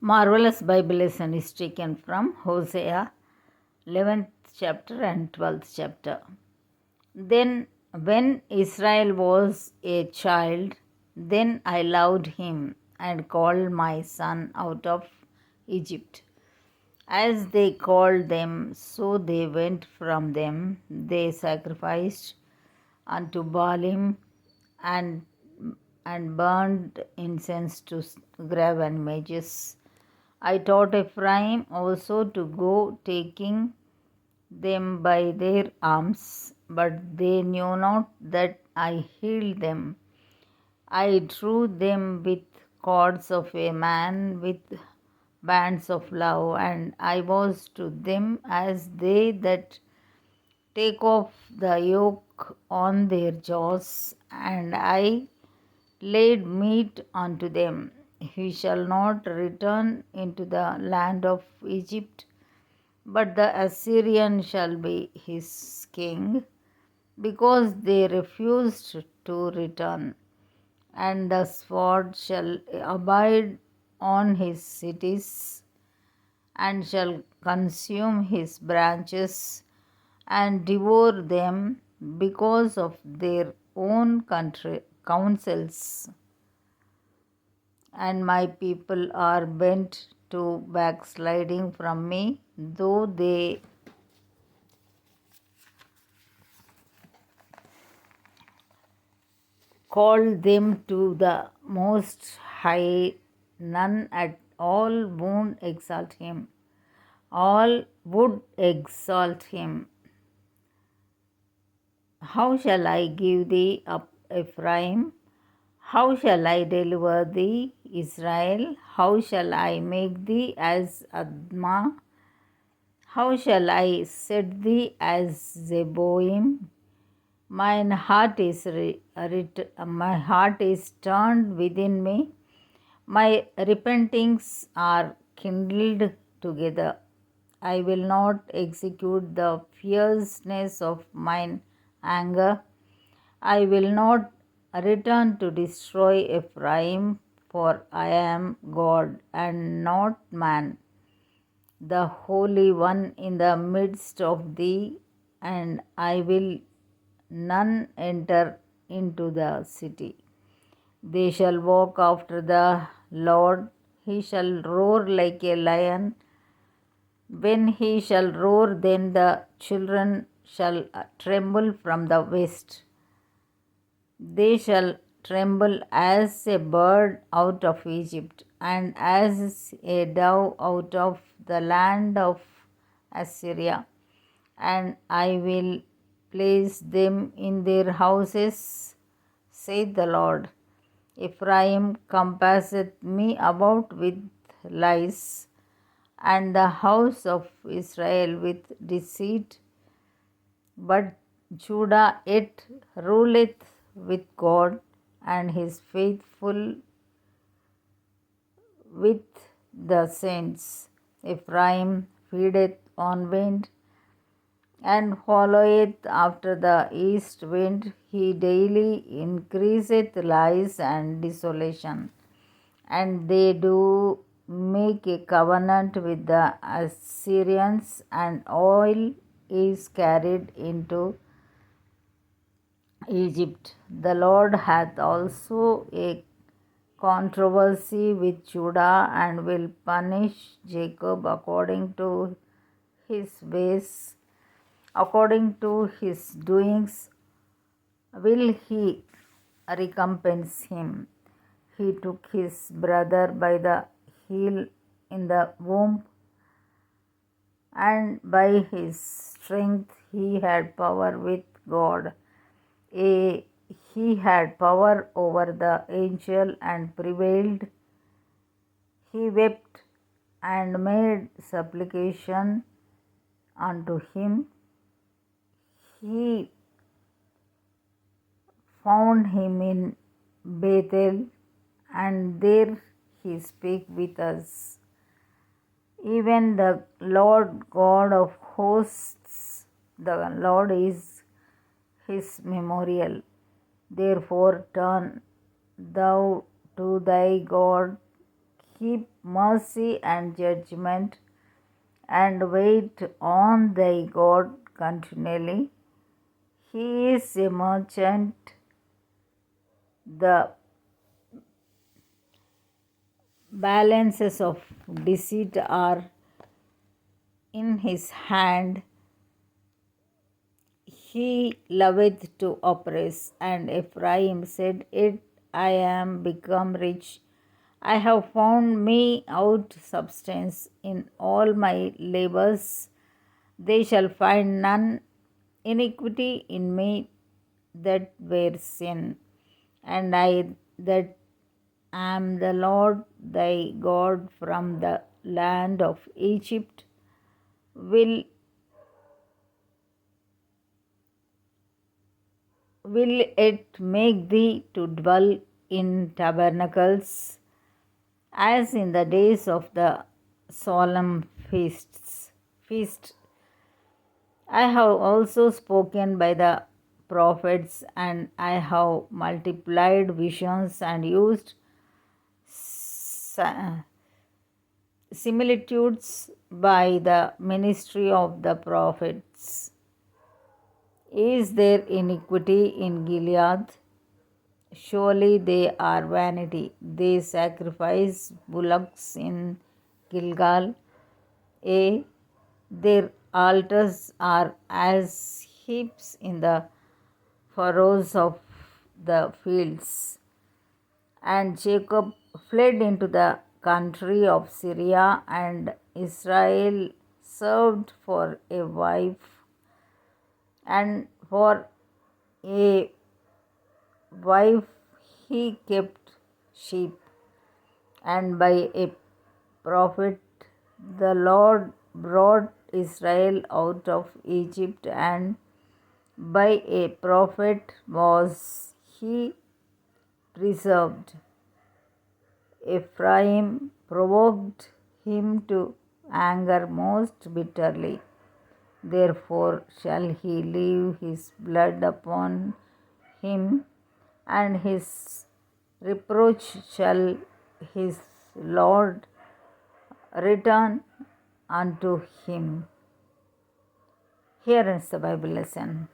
Marvelous Bible lesson is taken from Hosea 11th chapter and 12th chapter. Then, when Israel was a child, then I loved him and called my son out of Egypt. As they called them, so they went from them. They sacrificed unto Baalim and burned incense to graven images. I taught Ephraim also to go, taking them by their arms, but they knew not that I healed them. I drew them with cords of a man, with bands of love, and I was to them as they that take off the yoke on their jaws, and I laid meat unto them. He shall not return into the land of Egypt, but the Assyrian shall be his king, because they refused to return. And the sword shall abide on his cities, and shall consume his branches, and devour them because of their own counsels. And my people are bent to backsliding from me, though they call them to the Most High, none at all would exalt him. All would exalt him. How shall I give thee up, Ephraim? How shall I deliver thee, Israel? How shall I make thee as Admah? How shall I set thee as Zeboim? My heart is turned within me. My repentings are kindled together. I will not execute the fierceness of mine anger. I will not return to destroy Ephraim, for I am God and not man, the Holy One in the midst of thee, and I will none enter into the city. They shall walk after the Lord. He shall roar like a lion. When he shall roar, then the children shall tremble from the west. They shall tremble as a bird out of Egypt, and as a dove out of the land of Assyria. And I will place them in their houses, saith the Lord. Ephraim compasseth me about with lies, and the house of Israel with deceit. But Judah yet ruleth with God, and is faithful with the saints. Ephraim feedeth on wind, and followeth after the east wind. He daily increaseth lies and desolation. And they do make a covenant with the Assyrians, and oil is carried into Egypt. The Lord hath also a controversy with Judah, and will punish Jacob according to his ways, according to his doings will he recompense him. He took his brother by the heel in the womb, and by his strength he had power with God. He had power over the angel and prevailed. He wept and made supplication unto him. He found him in Bethel, and there he spake with us. Even the Lord God of hosts, the Lord is his memorial. Therefore turn thou to thy God, keep mercy and judgment, and wait on thy God continually. He is a merchant, the balances of deceit are in his hand. He loveth to oppress. And Ephraim said, It I am become rich. I have found me out substance in all my labors. They shall find none iniquity in me that were sin. And I that am the Lord thy God from the land of Egypt will it make thee to dwell in tabernacles, as in the days of the solemn feast. I have also spoken by the prophets, and I have multiplied visions and used similitudes by the ministry of the prophets. Is there iniquity in Gilead? Surely they are vanity. They sacrifice bullocks in Gilgal. Their altars are as heaps in the furrows of the fields. And Jacob fled into the country of Syria, and Israel served for a wife, and for a wife he kept sheep. And by a prophet the Lord brought Israel out of Egypt, and by a prophet was he preserved. Ephraim provoked him to anger most bitterly. Therefore shall he leave his blood upon him, and his reproach shall his Lord return unto him. Here ends the Bible lesson.